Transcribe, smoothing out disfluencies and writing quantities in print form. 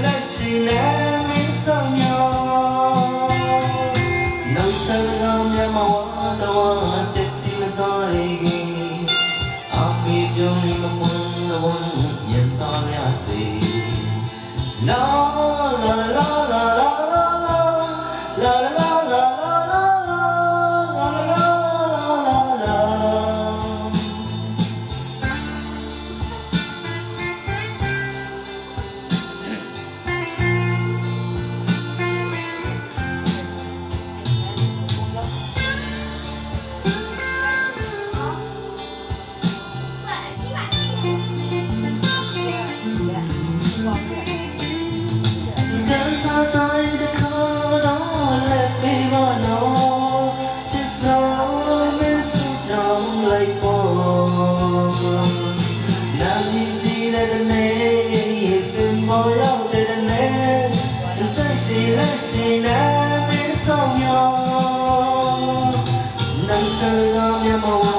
လက်ရှိနဲ့မင်းဆောင်ရောနောက်ဆက်ကောင်မြမဝါတော်တက်ပြီးမတော်ရခင်အမေပြုံးမမွန်းတော့ရင်တော်ရစေလာလာလာလာလာလာလာလက်ရှိနဲ့မင်းဆောင်ရောနောက်ဆက်ကောင်မြမဝ